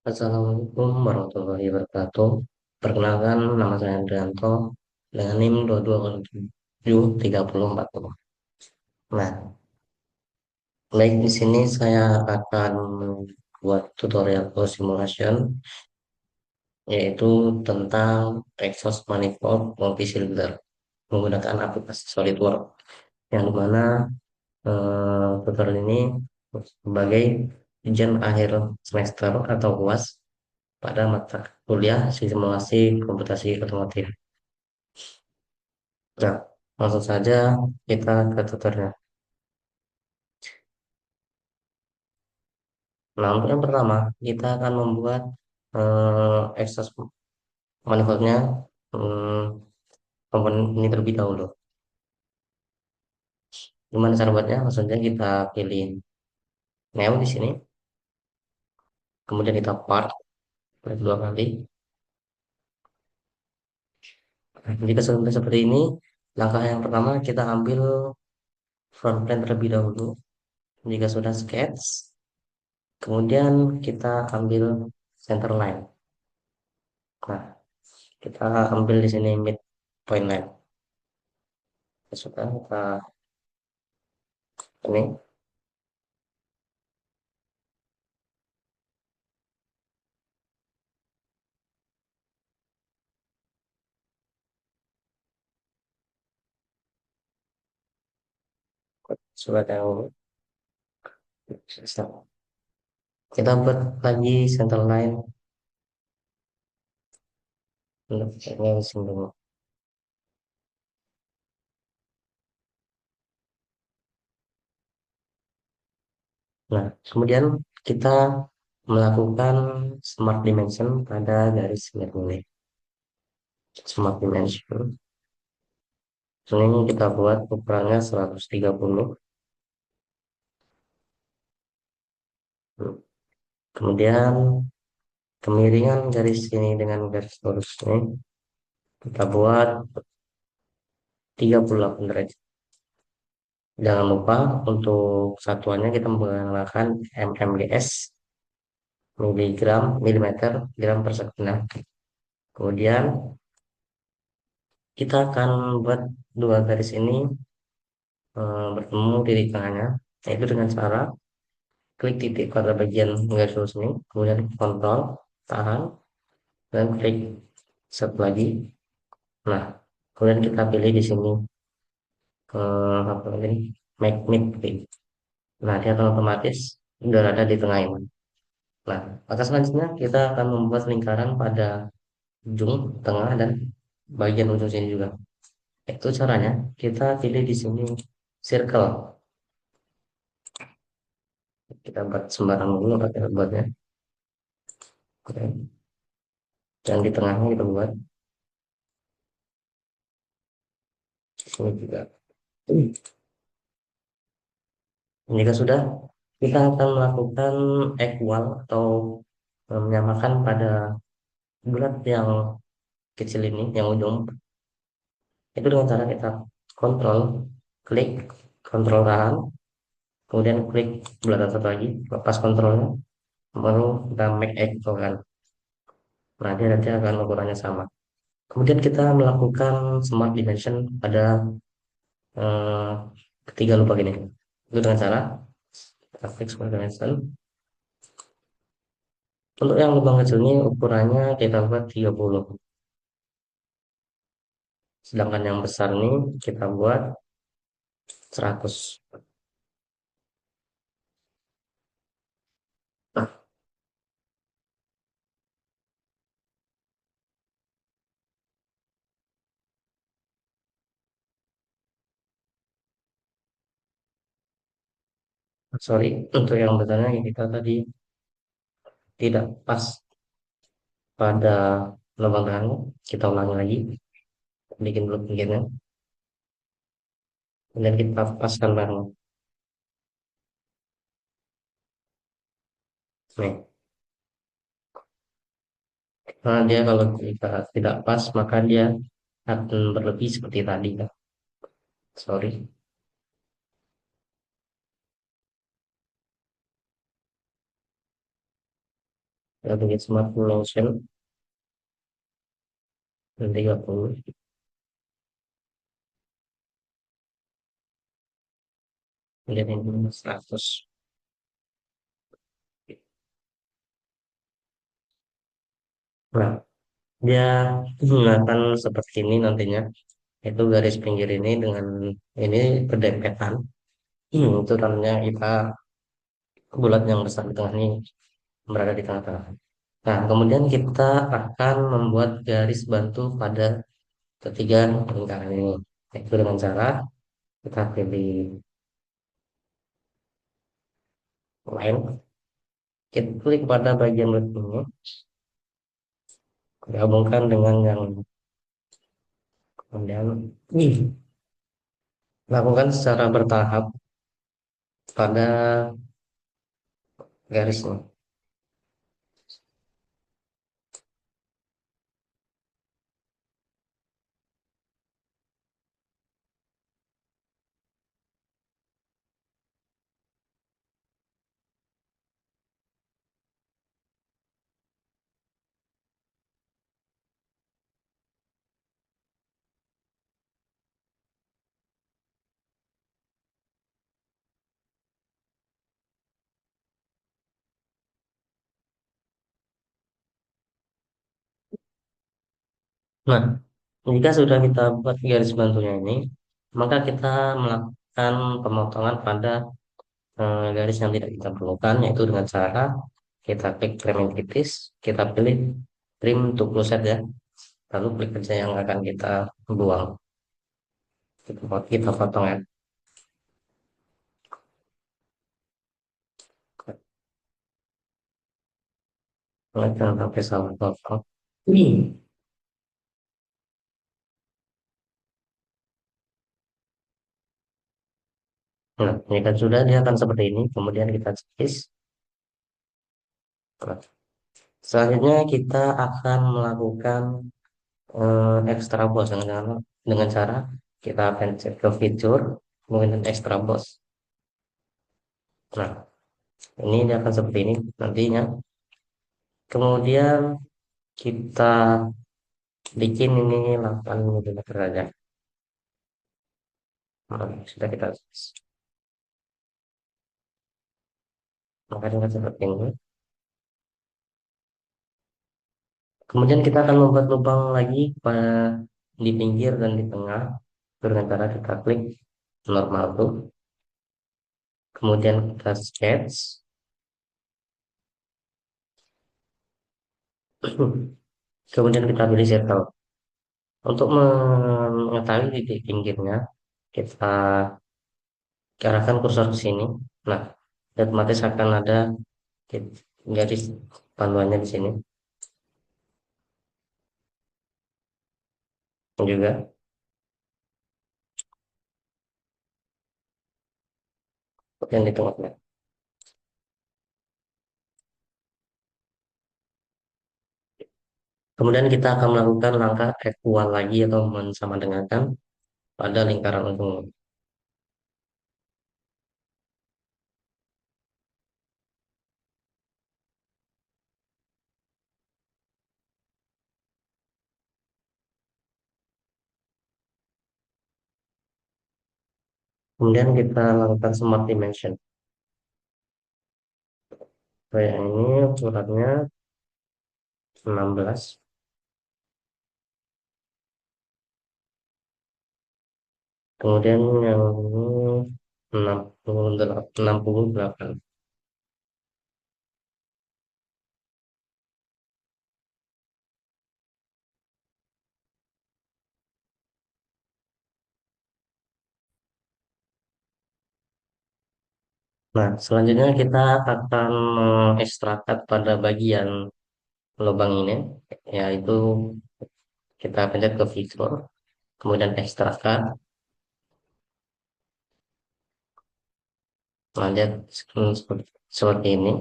Assalamualaikum warahmatullahi wabarakatuh. Perkenalkan, nama saya Andrianto dengan NIM 22073040. Nah, baik di sini saya akan membuat tutorial Flow Simulation, yaitu tentang exhaust manifold multi-cylinder menggunakan aplikasi SolidWorks, yang dimana tutorial ini sebagai ujian akhir semester atau UAS pada mata kuliah simulasi komputasi otomotif. Nah, langsung saja kita ke tutornya. Nah, untuk yang pertama, kita akan membuat exhaust manifoldnya, hmm, komponen ini terlebih dahulu. Gimana cara buatnya? Langsung saja kita pilih new di sini, kemudian kita part klik dua kali. Nah, jika sudah seperti ini, langkah yang pertama kita ambil front plane terlebih dahulu. Jika sudah sketch, kemudian kita ambil center line. Nah, kita ambil di sini mid point line. Sudah kita ini surat yang selesai. Kita buat lagi center line untuk di sini dulu. Nah, kemudian kita melakukan smart dimension pada garis ini. Smart dimension. Ini kita buat ukurannya 130. Kemudian kemiringan garis ini dengan garis lurus ini kita buat 38 derajat. Jangan lupa untuk satuannya kita menggunakan mmgs, miligram, milimeter, gram per sekund. Nah, kemudian kita akan buat dua garis ini bertemu di tengahnya, yaitu dengan cara klik titik pada bagian garis lurus ini, kemudian kontrol, tahan, dan klik satu lagi. Nah, kemudian kita pilih di sini apa ini, magnet klik. Nah, dia akan otomatis sudah ada di tengah ini. Nah, maka selanjutnya kita akan membuat lingkaran pada ujung, tengah, dan bagian ujung sini juga. Itu caranya, kita pilih di sini circle. Kita buat sembarang dulu pakai buatnya. Oke. Dan di tengahnya kita buat di sini juga. Jika sudah, kita akan melakukan equal atau menyamakan pada bulat yang kecil ini, yang ujung. Itu dengan cara kita kontrol, klik, kontrol tahan, kemudian klik bulat satu lagi, lepas kontrolnya, baru kita make equal kan. Nah, dia nanti akan ukurannya sama. Kemudian kita melakukan smart dimension pada eh, ketiga lubang ini. Itu dengan cara kita klik smart dimension. Untuk yang lubang kecil ini ukurannya kita buat 30. Sedangkan yang besar ini kita buat 100. Nah, sorry, untuk yang besarnya kita tadi tidak pas pada lubang tengahnya. Kita ulangi lagi, bikin dulu pinggirnya, kemudian kita paskan bareng. Nih, nah dia kalau kita tidak pas maka dia akan berlebih seperti tadi kan. Sorry. kita bikin smart dimension 30, kemudian ini 100. Nah, dia menggunakan seperti ini nantinya, itu garis pinggir ini dengan ini berdempetan. Itu tandanya kita bulat yang besar di tengah ini berada di tengah-tengah. Nah, kemudian kita akan membuat garis bantu pada ketiga lingkaran ini. Itu dengan cara kita pilih line, kita klik pada bagian bulat ini, gabungkan dengan yang kemudian lakukan secara bertahap pada garisnya. Nah, jika sudah kita buat garis bantunya ini, maka kita melakukan pemotongan pada garis yang tidak kita perlukan, yaitu dengan cara kita klik frame yang kritis, kita pilih trim to close ya, lalu klik kerja yang akan kita buang, kita potong ya. Jangan sampai salah potong. Nah, ini kan sudah, dia akan seperti ini, kemudian kita checklist. Nah, selanjutnya kita akan melakukan extra boss dengan cara kita pencet ke fitur, kemudian extra boss. Nah, ini dia akan seperti ini nantinya. Kemudian kita bikin ini 8 mm saja. Nah, sudah kita maka dengan seperti ini. Kemudian kita akan membuat lubang lagi di pinggir dan di tengah dengan cara kita klik normal tuh. Kemudian kita sketch. Kemudian kita pilih circle. Untuk mengetahui titik pinggirnya, kita arahkan kursor ke sini. Nah, otomatis akan ada garis panduannya di sini juga. Yang di tengahnya. Kemudian kita akan melakukan langkah equal lagi atau sama dengankan pada lingkaran ujung. Kemudian kita lakukan smart dimension. Kayak ini ukurannya 16. Kemudian yang ini 68, 68. Nah, selanjutnya kita akan mengekstrakat pada bagian lubang ini, yaitu kita pencet ke fitur, kemudian ekstrakat, lanjut seperti ini.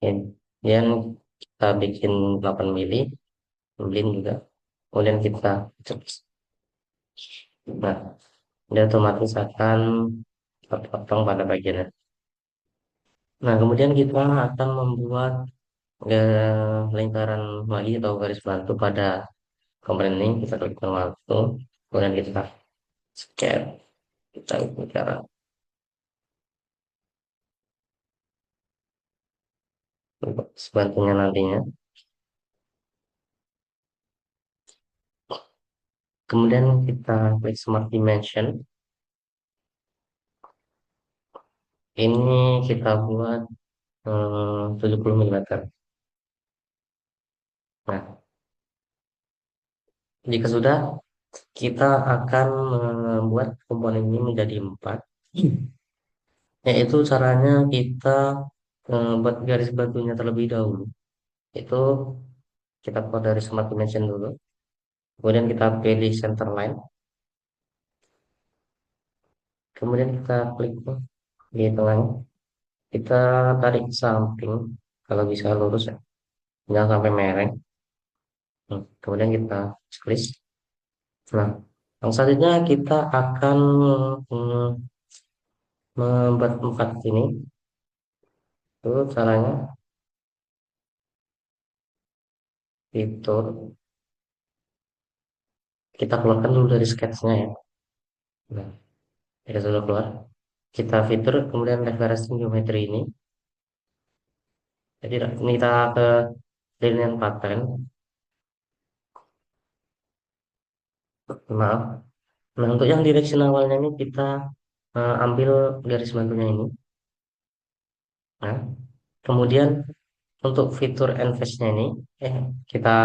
Kemudian kita bikin 8 mili, kemudian juga, kemudian kita cek. Nah, dia otomatis akan terpotong pada bagiannya. Nah, kemudian kita akan membuat lingkaran lagi atau garis bantu pada komponen ini. Kita klik waktu, kemudian kita scan, kita bicara untuk sebantunya nantinya. Kemudian kita klik Smart Dimension. Ini kita buat 70 mm. Nah, jika sudah, kita akan membuat komponen ini menjadi 4. Yaitu caranya kita buat garis bantunya terlebih dahulu. Itu kita buat dari Smart Dimension dulu. Kemudian kita pilih center line. Kemudian kita klik di tengahnya. Kita tarik samping. Kalau bisa lurus ya. Jangan sampai mereng. Kemudian kita checklist. Nah, yang selanjutnya kita akan mm, membuat 4 ini. Itu caranya fitur. Kita keluarkan dulu dari sketsnya ya. Nah, kita sudah keluar. Kita fitur, kemudian referencing geometri ini. Jadi ini kita ke linear pattern. Maaf. Nah, untuk yang direction awalnya ini kita ambil garis bantunya ini. Nah, kemudian untuk fitur and face-nya ini, kita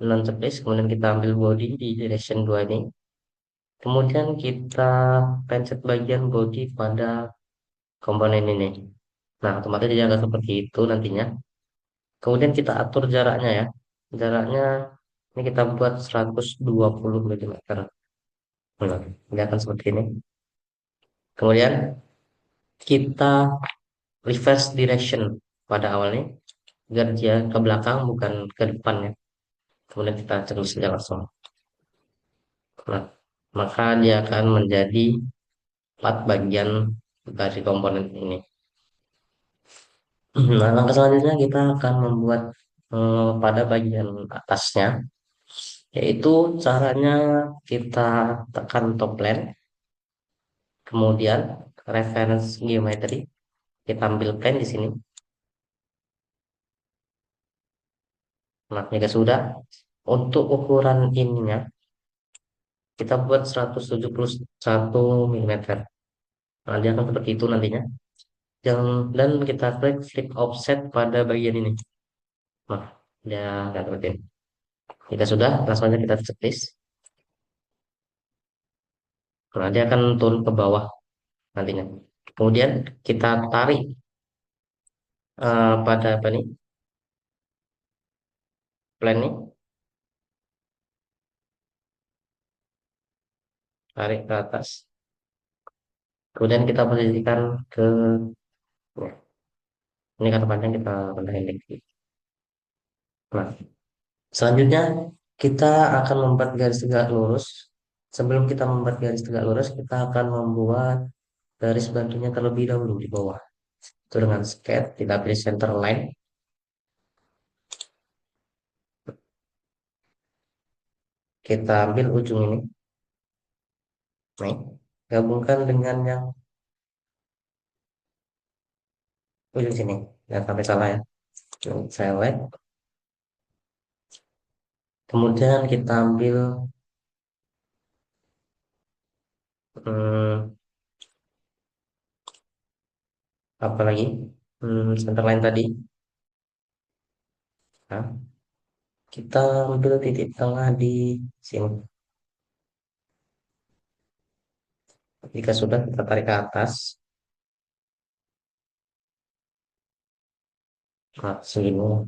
non checklist, kemudian kita ambil body di direction 2 ini. Kemudian kita pencet bagian body pada komponen ini. Nah, otomatis dia akan seperti itu nantinya. Kemudian kita atur jaraknya ya. Jaraknya ini kita buat 120 mm. Nah, dia akan seperti ini. Kemudian kita reverse direction pada awalnya agar dia ke belakang bukan ke depan ya. Kemudian kita terus saja langsung. Nah, maka dia akan menjadi 4 bagian dari komponen ini. Nah, langkah selanjutnya kita akan membuat pada bagian atasnya, yaitu caranya kita tekan top plane, kemudian reference geometry, kita ambil plane di sini. Nah, jika sudah, untuk ukuran ininya kita buat 171 mm. Nah, dia akan seperti itu nantinya. Dan kita klik flip offset pada bagian ini. Nah, dia akan seperti ini. Jika sudah, langsung aja kita checklist. Nah, dia akan turun ke bawah nantinya. Kemudian kita tarik pada apa nih? Plan nih, tarik ke atas. Kemudian kita posisikan ke ya, ini kata panjang kita pendek. Nah, selanjutnya kita akan membuat garis tegak lurus. Sebelum kita membuat garis tegak lurus, kita akan membuat garis bantunya terlebih dahulu di bawah. Itu dengan sketch, kita pilih center line. Kita ambil ujung ini. Nih, gabungkan dengan yang ujung sini. Jangan sampai salah ya. Select. Kemudian kita ambil hmm, apa lagi? Center line tadi. Nah, kita ambil titik tengah di sini. Jika sudah, kita tarik ke atas. Nah, segini.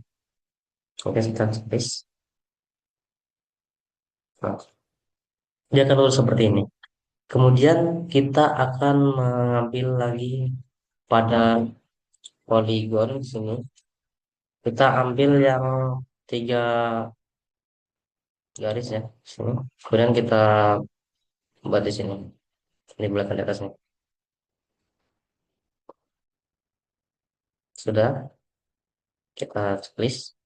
Oke, kita space. Nah, dia akan lurus seperti ini. Kemudian kita akan mengambil lagi pada poligon di sini. Kita ambil yang 3 garis ya, sini. Kemudian kita buat di sini, di belakang di atasnya. Sudah kita checklist.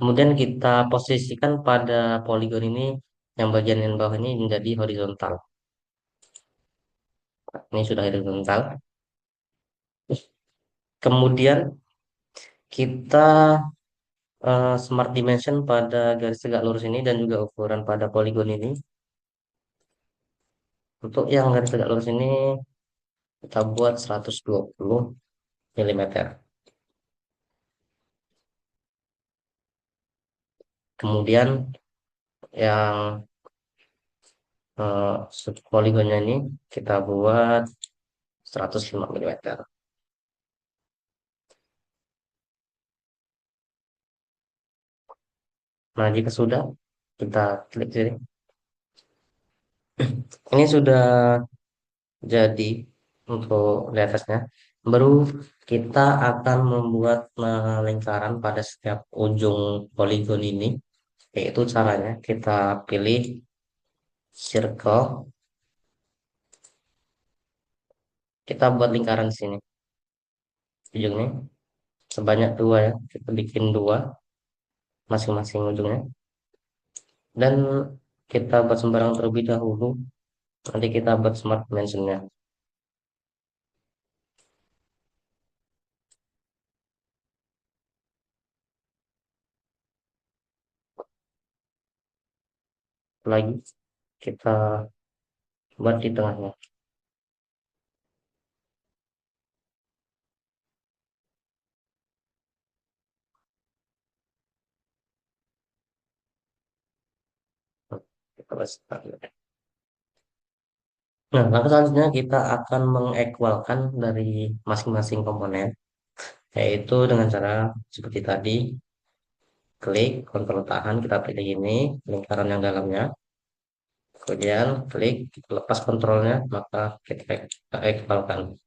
Kemudian kita posisikan pada poligon ini yang bagian yang bawah ini menjadi horizontal. Ini sudah horizontal. Kemudian kita smart dimension pada garis tegak lurus ini dan juga ukuran pada poligon ini. Untuk yang garis tegak lurus ini kita buat 120 mm. Kemudian yang poligonnya ini kita buat 105 mm. Nah, jika sudah, kita klik sini. Ini sudah jadi untuk di atasnya. Baru kita akan membuat lingkaran pada setiap ujung poligon ini. Yaitu caranya kita pilih circle, kita buat lingkaran di sini ujungnya sebanyak dua ya, kita bikin dua masing-masing ujungnya, dan kita buat sembarang terlebih dahulu, nanti kita buat smart dimensionnya lagi, kita buat di tengahnya. Kita buat start. Nah, langkah selanjutnya kita akan mengequalkan dari masing-masing komponen, yaitu dengan cara seperti tadi, klik, kontrol tahan, kita pilih ini, lingkaran yang dalamnya, kemudian klik, lepas kontrolnya, maka kita equalkan.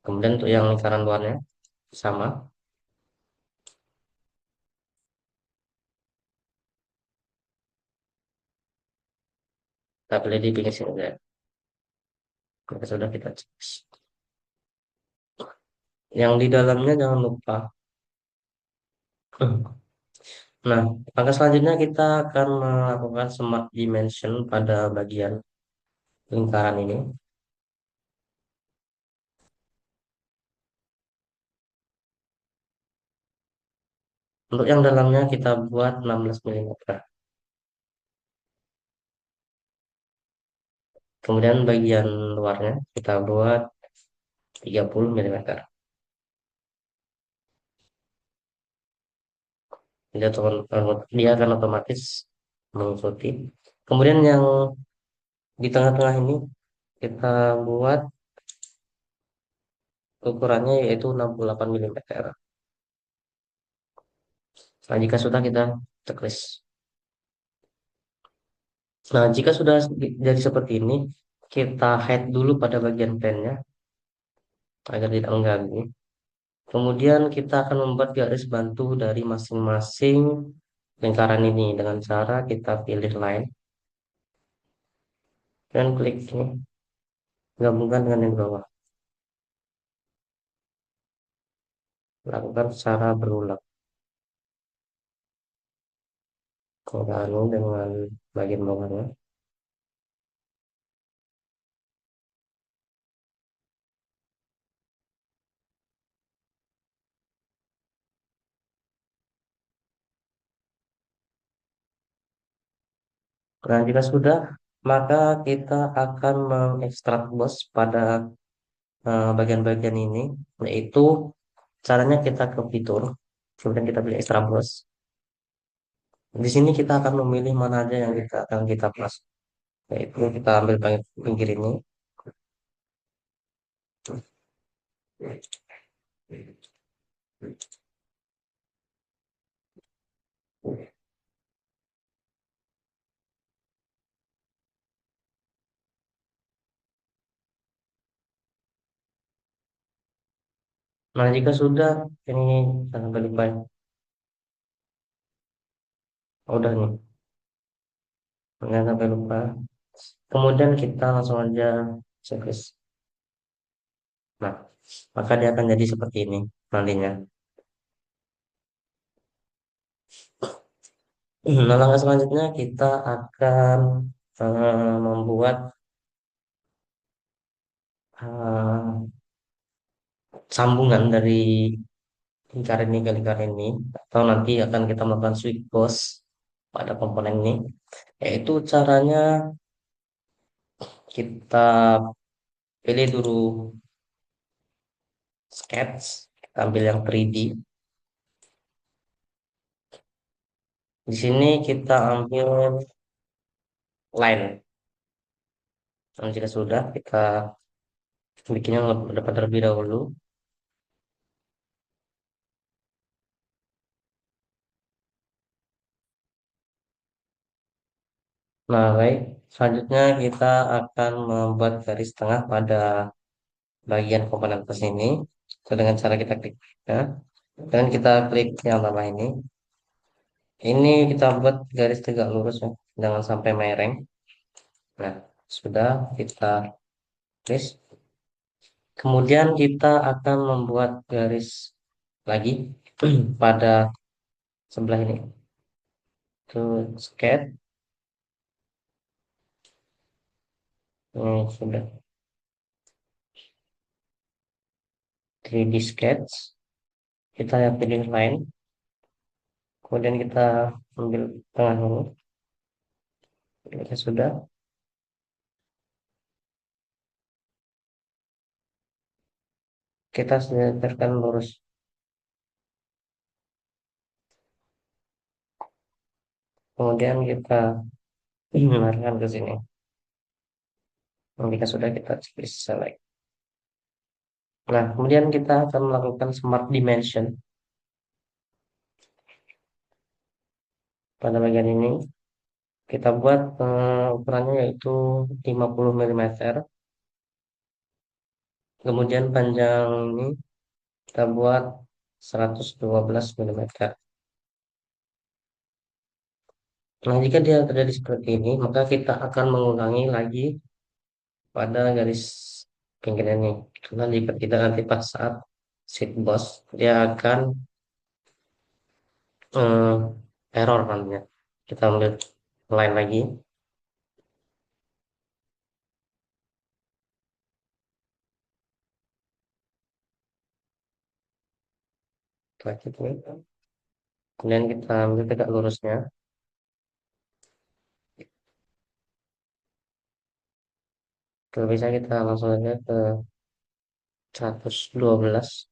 Kemudian untuk yang lingkaran luarnya, sama, kita pilih di pinggir sini saja. Kita sudah kita cek. Yang di dalamnya jangan lupa. Nah, langkah selanjutnya kita akan melakukan smart dimension pada bagian lingkaran ini. Untuk yang dalamnya kita buat 16 mm. Kemudian bagian luarnya kita buat 30 mm. Dia akan otomatis mengikuti. Kemudian yang di tengah-tengah ini kita buat ukurannya yaitu 68 mm. Nah, jika sudah kita checklist. Nah, jika sudah jadi seperti ini, kita head dulu pada bagian pennya agar tidak mengganggu. Kemudian kita akan membuat garis bantu dari masing-masing lingkaran ini dengan cara kita pilih line dan klik ini, gabungkan dengan yang bawah. Lakukan secara berulang. Lalu dengan bagian bawahnya. Nah, jika sudah, maka kita akan mengekstrak bos pada bagian-bagian ini, yaitu caranya kita ke fitur, kemudian kita pilih extra bos. Di sini kita akan memilih mana aja yang kita akan kita plus, yaitu kita ambil bagian pinggir ini. Nah, jika sudah, ini jangan sampai lupa ya. Oh, udah nih, jangan sampai lupa. Kemudian kita langsung aja checklist. Nah, maka dia akan jadi seperti ini nantinya. Nah, langkah selanjutnya kita akan membuat eh, sambungan dari lingkar ini ke lingkar ini, atau nanti akan kita melakukan switch boss pada komponen ini, yaitu caranya kita pilih dulu sketch, kita ambil yang 3D. Di sini kita ambil line. Dan jika sudah, kita bikinnya dapat terlebih dahulu. Nah, baik. Selanjutnya kita akan membuat garis tengah pada bagian komponen atas ini. So, dengan cara kita klik ya. Dan kita klik yang bawah ini. Ini kita buat garis tegak lurus ya. Jangan sampai mereng. Nah, sudah kita tulis. Kemudian kita akan membuat garis lagi pada sebelah ini. Itu sketch. Ini sudah 3D sketch. Kita pilih line. Kemudian kita ambil tengah ini. Kita sudah. Kita sesuaikan lurus. Kemudian kita mengarahkan ke sini. Jika sudah kita checklist select. Nah, kemudian kita akan melakukan smart dimension pada bagian ini. Kita buat ukurannya yaitu 50 mm. Kemudian panjang ini kita buat 112 mm. Nah, jika dia terjadi seperti ini, maka kita akan mengulangi lagi pada garis pinggir ini. Karena jika tidak nanti pas saat sheet boss, dia akan error nantinya. Kita ambil line lagi. Selanjutnya, kemudian kita ambil tegak lurusnya. Kalau bisa kita langsung aja ke 112.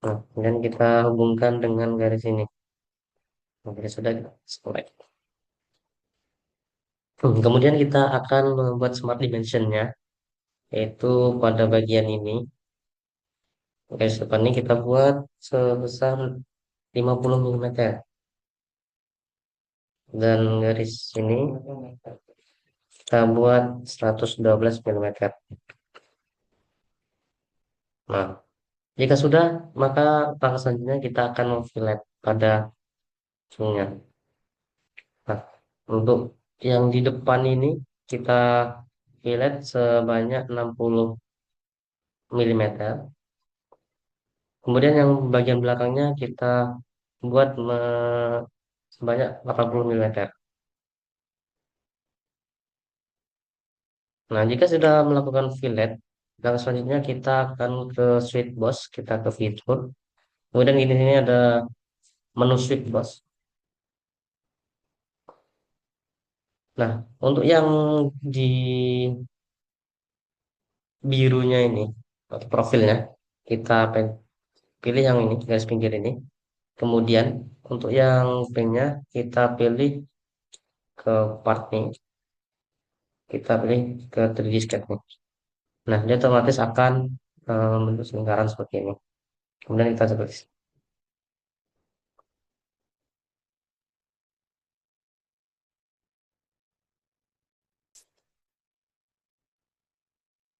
Nah, kemudian kita hubungkan dengan garis ini. Oke, sudah kita select. Kemudian kita akan membuat smart dimensionnya, yaitu pada bagian ini. Garis depan ini kita buat sebesar 50 mm. Dan garis ini kita buat 112 mm. Nah, jika sudah, maka langkah selanjutnya kita akan memfillet pada ujungnya. Nah, untuk yang di depan ini kita fillet sebanyak 60 mm. Kemudian yang bagian belakangnya kita buat sebanyak 80 mm. Nah, jika sudah melakukan fillet, langkah selanjutnya kita akan ke Sweet Boss, kita ke fitur. Kemudian ini sini ada menu Sweet Boss. Nah, untuk yang di birunya ini atau profilnya, kita pilih yang ini, garis pinggir ini. Kemudian untuk yang pinknya kita pilih ke part nih, kita pilih ke 3D sketch nih. Nah, dia otomatis akan membentuk lingkaran seperti ini. Kemudian kita coba.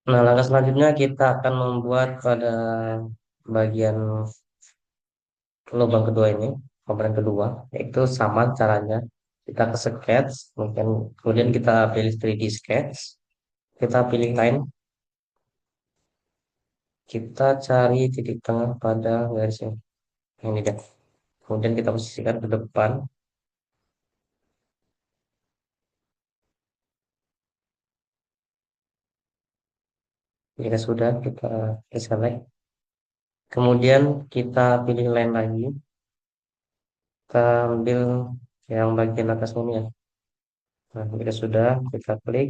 Nah, langkah selanjutnya kita akan membuat pada bagian lubang kedua ini, komponen kedua, yaitu sama caranya. Kita ke sketch, kemudian kita pilih 3D sketch. kita pilih line, kita cari titik tengah pada garis ini dia. Kemudian kita posisikan ke depan. Jika sudah, kita select. Kemudian kita pilih line lagi. Kita ambil yang bagian atas ini ya. Nah, jika sudah, kita klik,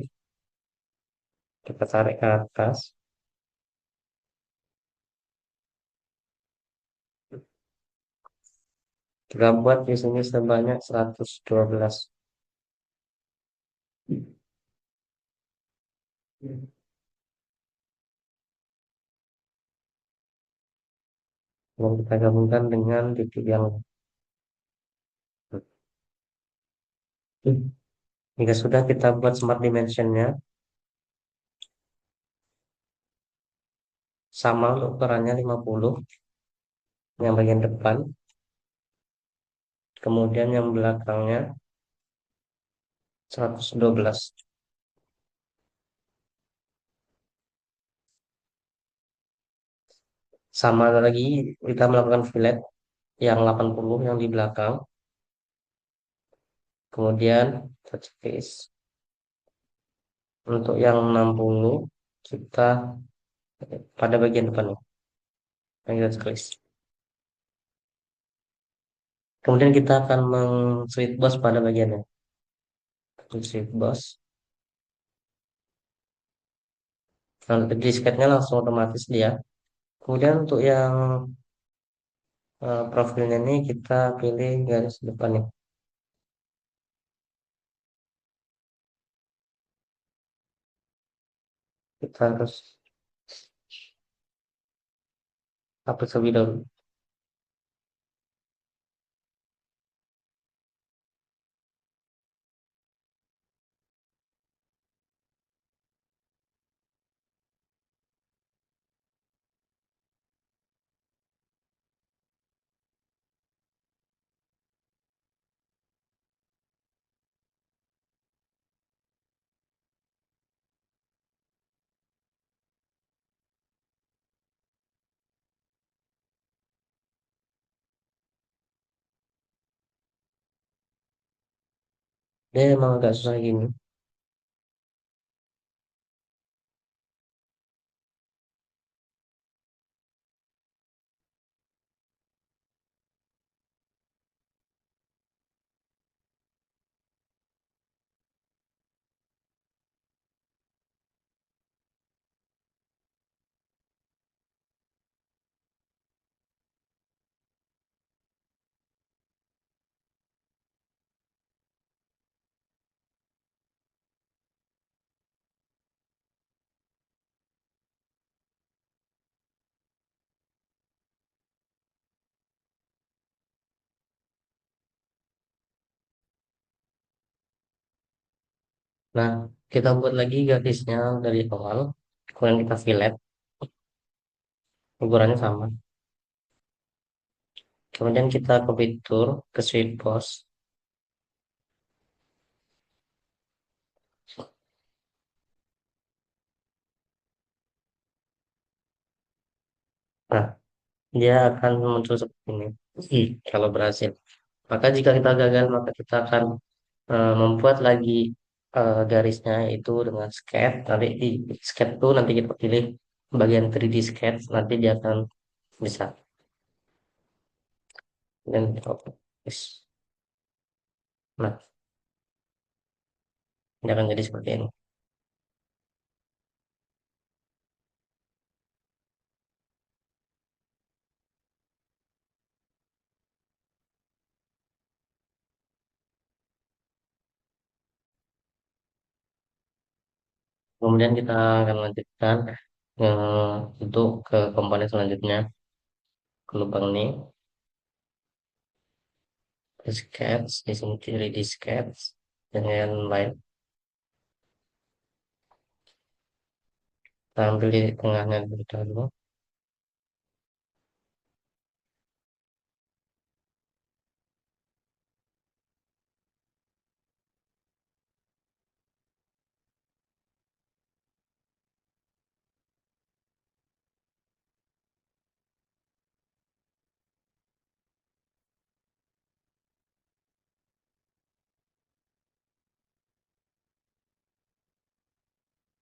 kita tarik ke atas. Kita buat di sini sebanyak 112. Lalu kita gabungkan dengan titik yang jika sudah, kita buat smart dimensionnya sama, ukurannya 50 yang bagian depan, kemudian yang belakangnya 112. Sama lagi, kita melakukan fillet yang 80 yang di belakang, kemudian touch paste. Untuk yang 60 kita pada bagian depan ya, yang kita klik. Kemudian kita akan meng-sweet boss pada bagiannya. Sweet boss. Nah, di sketnya langsung otomatis dia. Kemudian untuk yang profilnya ini kita pilih garis depan ya. Kita harus hapus terlebih dahulu. Dia emang agak susah gini. Nah, kita buat lagi garisnya dari awal. Kemudian kita fillet, ukurannya sama. Kemudian kita ke fitur, ke sweep boss. Nah, dia akan muncul seperti ini. Kalau berhasil. Maka jika kita gagal, maka kita akan membuat lagi garisnya itu dengan sketch. Nanti di sketch itu nanti kita pilih bagian 3D sketch. Nanti dia akan bisa. Dan yes. Nah, ini akan jadi seperti ini. Kemudian kita akan lanjutkan untuk ke komponen selanjutnya, ke lubang ini, ke sketch, di sini kiri di sketch, dengan line, kita ambil di tengahnya lebih dahulu.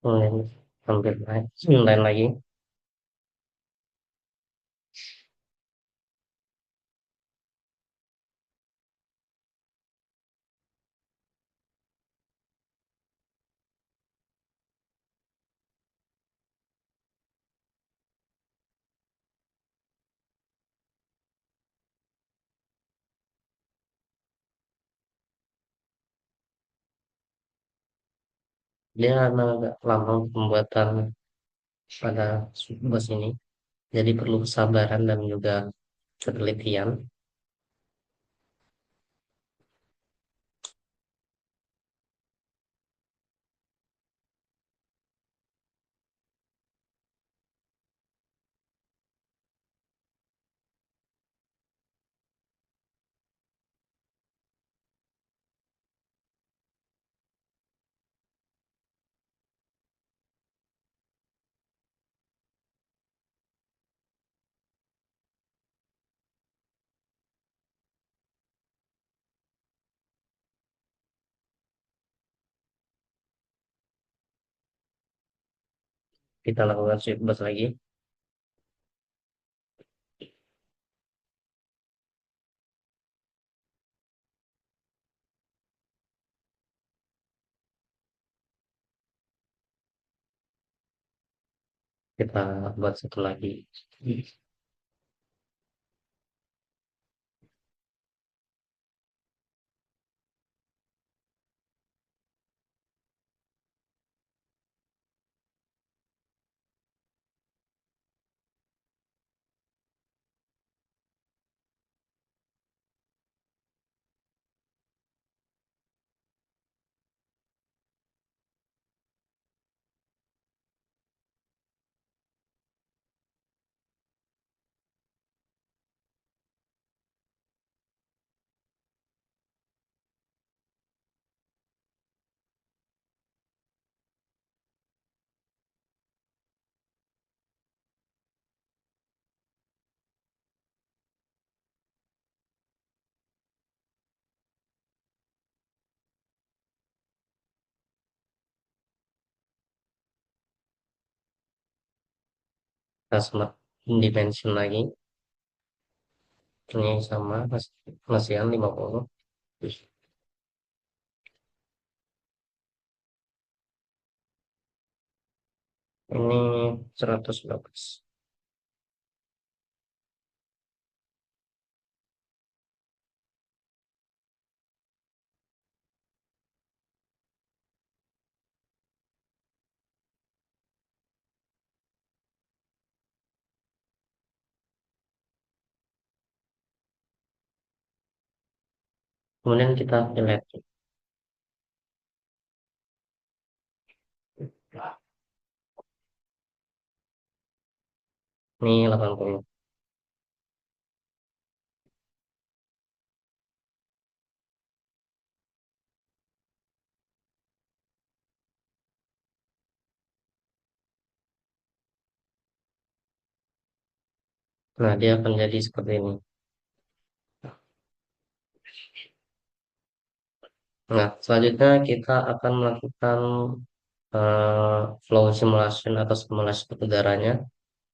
Kemudian hampir lain lagi. Dia agak lama pembuatan pada bus ini. Jadi perlu kesabaran dan juga ketelitian. Kita lakukan sweep bus lagi. Kita buat satu lagi. Kita smart dimension lagi. Ini sama masihan 50. Ini 112. Kemudian kita delete. Ini 80. Nah, dia akan jadi seperti ini. Nah, selanjutnya kita akan melakukan flow simulation atau simulasi udaranya,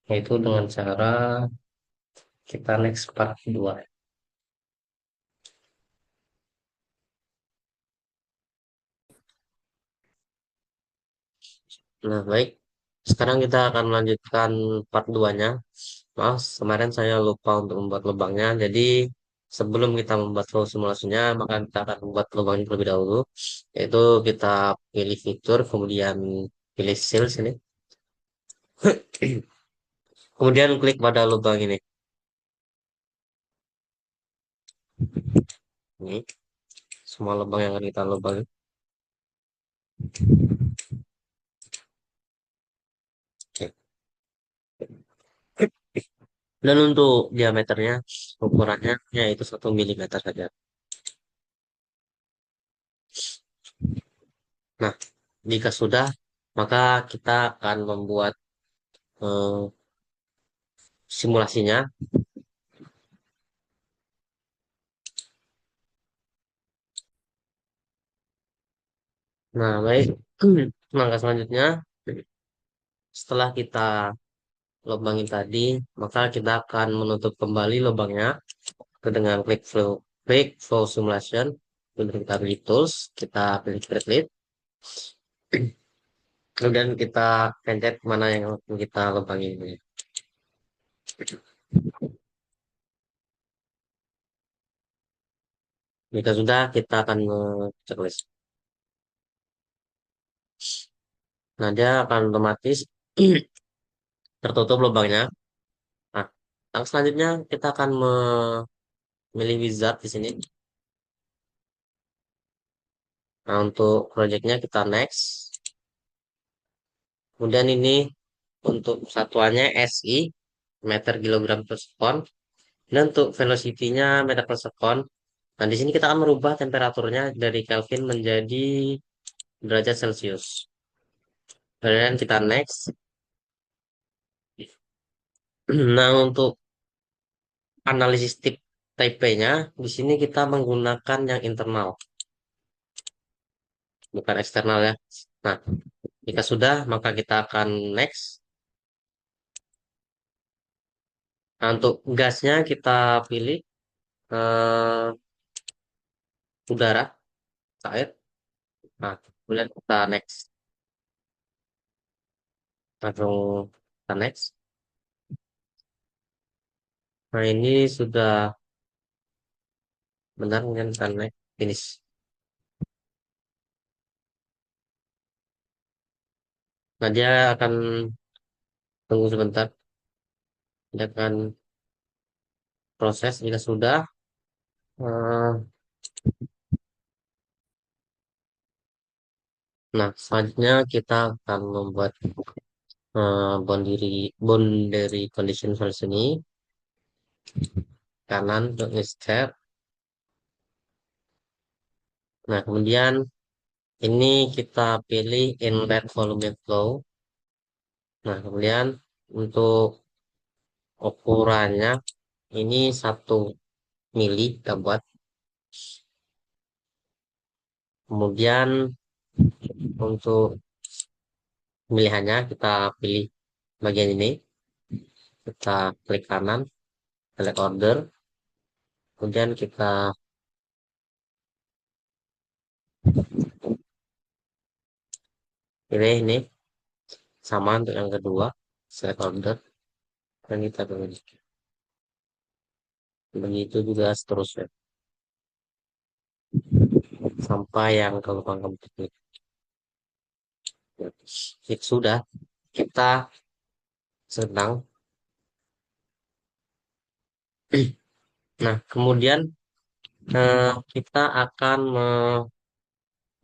yaitu dengan cara kita next part 2. Nah, baik. Sekarang kita akan melanjutkan part 2-nya. Maaf, kemarin saya lupa untuk membuat lubangnya. Jadi, sebelum kita membuat flow simulasinya, maka kita akan membuat lubangnya terlebih dahulu. Yaitu kita pilih fitur, kemudian pilih sales ini. Kemudian klik pada lubang ini. Ini, semua lubang yang akan kita lubang. Oke. Dan untuk diameternya, ukurannya yaitu 1 mm saja. Nah, jika sudah, maka kita akan membuat eh, simulasinya. Nah, baik. Langkah selanjutnya, setelah kita lubangin tadi, maka kita akan menutup kembali lubangnya dengan klik flow simulation. Kemudian kita pilih tools, kita pilih create lead, kemudian kita pencet mana yang kita lubangin ini. Jika sudah, kita akan checklist. Nah, dia akan otomatis tertutup lubangnya. Nah, yang selanjutnya kita akan memilih wizard di sini. Nah, untuk projectnya kita next. Kemudian ini untuk satuannya SI, meter kilogram per sekon. Dan untuk velocity-nya meter per sekon. Nah, di sini kita akan merubah temperaturnya dari Kelvin menjadi derajat Celcius. Kemudian kita next. Nah, untuk analisis type-nya, di sini kita menggunakan yang internal, bukan eksternal ya. Nah, jika sudah, maka kita akan next. Nah, untuk gasnya kita pilih eh, udara, air. Nah, kemudian kita next. Langsung kita next. Nah, ini sudah benar kan kita next. Finish. Nah, dia akan tunggu sebentar. Dia akan proses jika sudah. eh, Nah, selanjutnya kita akan membuat boundary condition source ini kanan untuk step. Nah, kemudian ini kita pilih inlet volume flow. Nah, kemudian untuk ukurannya ini 1 mili kita buat. Kemudian untuk pemilihannya kita pilih bagian ini. Kita klik kanan, select order. Kemudian kita pilih ini sama untuk yang kedua, select order. Dan kita pilih begitu juga seterusnya sampai yang ke lubang keempat. Jika sudah, kita senang. Nah, kemudian kita akan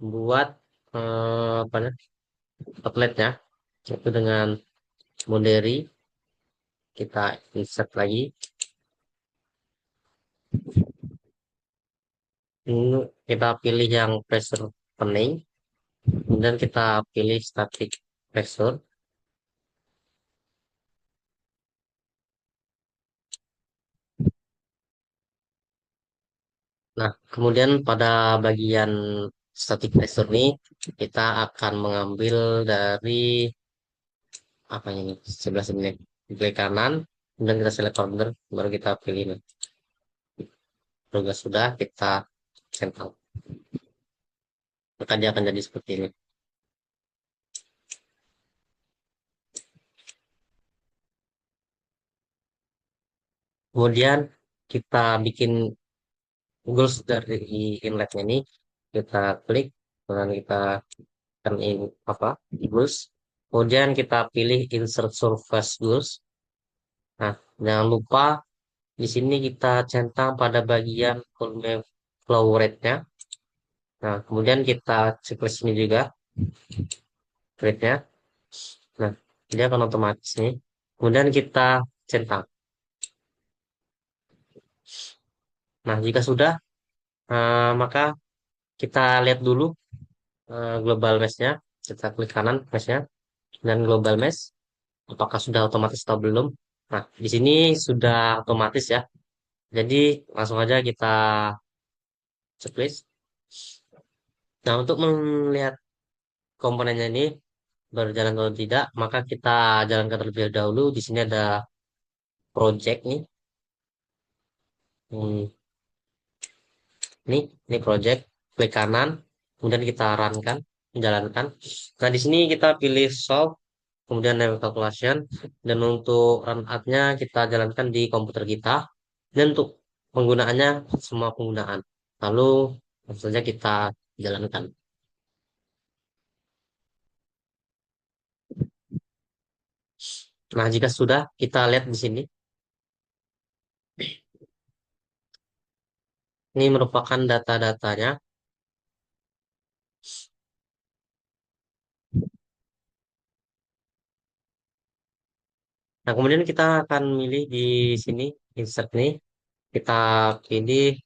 membuat apa namanya, outletnya, yaitu dengan Mondary. Kita insert lagi. Ini kita pilih yang pressure pening, kemudian kita pilih static pressure. Nah, kemudian pada bagian static pressure ini kita akan mengambil dari apa ini sebelah sini, klik kanan, kemudian kita select order, baru kita pilih nih. Kalau sudah kita centang, maka dia akan jadi seperti ini. Kemudian kita bikin goals dari inletnya ini, kita klik, kemudian kita akan apa goals. Kemudian kita pilih insert surface goals. Nah, jangan lupa di sini kita centang pada bagian volume flow rate-nya. Nah, kemudian kita checklist ini juga rate-nya. Nah, dia akan otomatis nih. Kemudian kita centang. Nah, jika sudah, maka kita lihat dulu global mesh-nya. Kita klik kanan mesh-nya dan global mesh. Apakah sudah otomatis atau belum? Nah, di sini sudah otomatis ya. Jadi langsung aja kita checklist. Nah, untuk melihat komponennya ini, berjalan atau tidak, maka kita jalankan terlebih dahulu. Di sini ada project nih. Hmm, ini project. Klik kanan, kemudian kita runkan, menjalankan. Nah, di sini kita pilih solve, kemudian name calculation, dan untuk run out-nya kita jalankan di komputer kita. Dan untuk penggunaannya semua penggunaan. Lalu langsung saja kita jalankan. Nah, jika sudah kita lihat di sini, ini merupakan data-datanya. Nah, kemudian kita akan milih di sini insert nih, kita pilih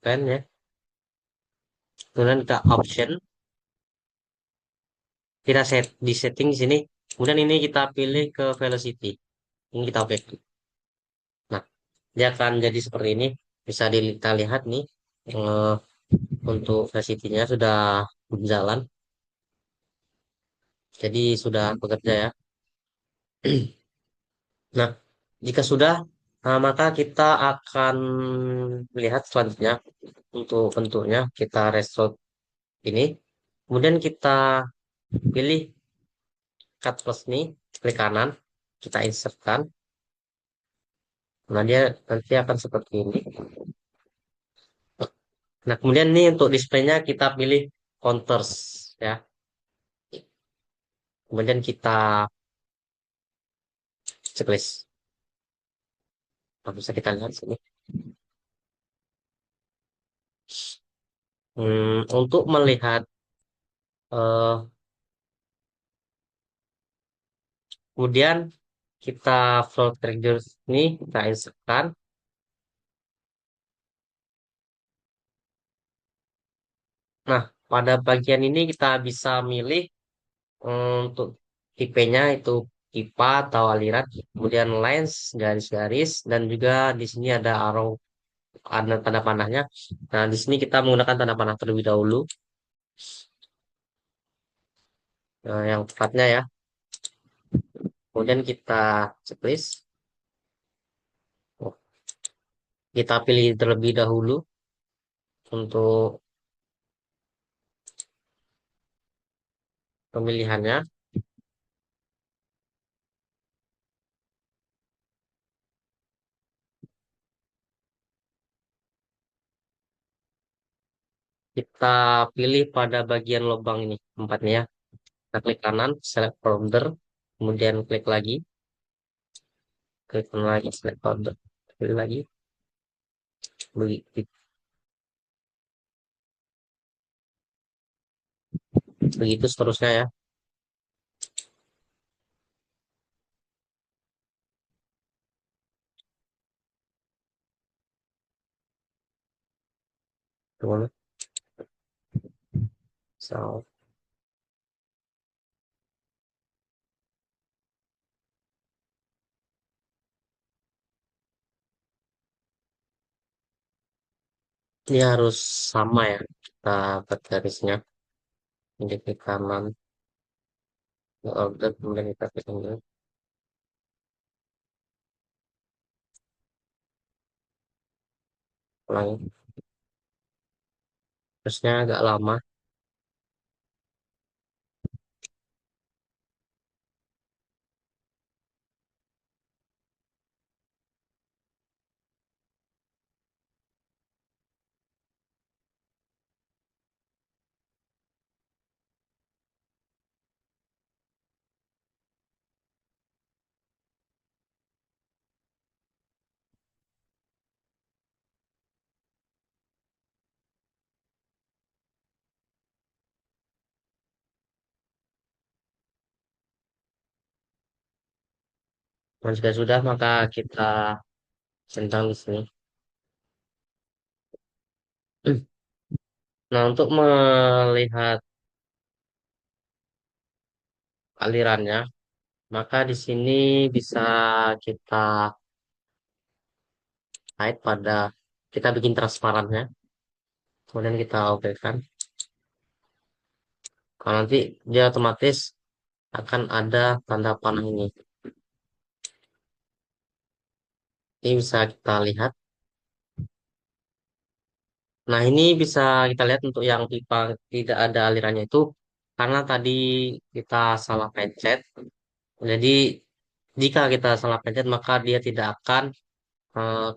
pen ya. Kemudian kita option, kita di setting di sini. Kemudian ini kita pilih ke velocity. Ini kita oke. Nah, dia akan jadi seperti ini. Bisa kita lihat nih, eh, untuk velocity-nya sudah berjalan. Jadi sudah bekerja ya. Nah, jika sudah, maka kita akan melihat selanjutnya untuk bentuknya. Kita restore ini. Kemudian kita pilih cut plus ini, klik kanan, kita insertkan. Nah, dia nanti akan seperti ini. Nah, kemudian ini untuk displaynya kita pilih counters ya. Kemudian kita checklist. Nah, bisa kita lihat sini. Untuk melihat eh, kemudian kita float triggers ini kita insertkan. Nah, pada bagian ini kita bisa milih untuk tipenya itu pipa atau aliran, kemudian lines, garis-garis, dan juga di sini ada arrow, ada tanda panahnya. Nah, di sini kita menggunakan tanda panah terlebih dahulu. Nah, yang tepatnya ya. Kemudian kita checklist. Oh, kita pilih terlebih dahulu untuk pemilihannya. Kita pilih pada bagian lubang ini tempatnya ya. Kita klik kanan, select folder, kemudian klik lagi, klik kanan lagi, select folder, klik lagi, begitu, begitu seterusnya ya. Teman, so, ini harus sama ya. Kita buat garisnya, ini klik kanan, order, kemudian kita klik ini, ulangi. Terusnya agak lama. Nah, jika sudah, maka kita centang di sini. Nah, untuk melihat alirannya, maka di sini bisa kita kait pada, kita bikin transparannya, kemudian kita oke kan. Kalau nanti dia otomatis akan ada tanda panah ini. Ini bisa kita lihat. Nah, ini bisa kita lihat untuk yang pipa tidak ada alirannya itu karena tadi kita salah pencet. Jadi, jika kita salah pencet, maka dia tidak akan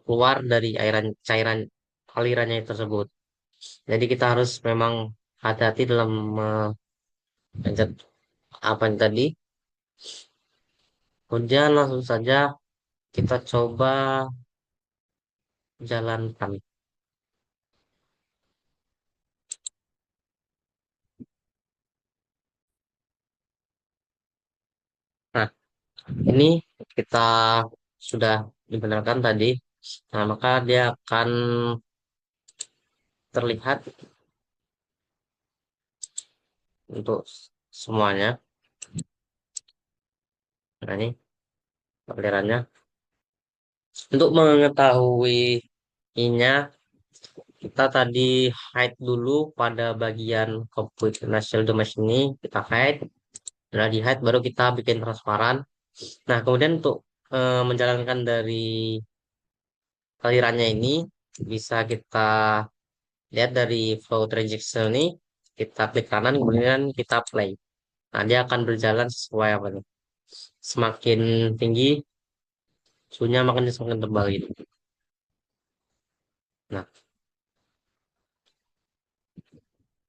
keluar dari cairan alirannya tersebut. Jadi, kita harus memang hati-hati dalam mencet apa yang tadi. Kemudian langsung saja kita coba jalankan. Nah, ini kita sudah dibenarkan tadi. Nah, maka dia akan terlihat untuk semuanya. Nah, ini alirannya. Untuk mengetahui ininya, kita tadi hide dulu pada bagian komputer national domain ini. Kita hide. Nah, di hide baru kita bikin transparan. Nah, kemudian untuk menjalankan dari alirannya ini, bisa kita lihat dari flow transaction ini. Kita klik kanan, kemudian kita play. Nah, dia akan berjalan sesuai apa nih? Semakin tinggi suhunya makin semakin tebal gitu. Nah,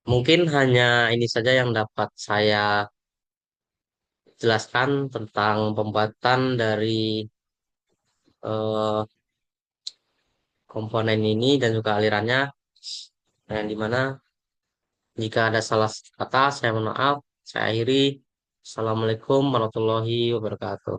mungkin hanya ini saja yang dapat saya jelaskan tentang pembuatan dari eh, komponen ini dan juga alirannya. Nah, yang dimana jika ada salah kata, saya mohon maaf. Saya akhiri. Assalamualaikum warahmatullahi wabarakatuh.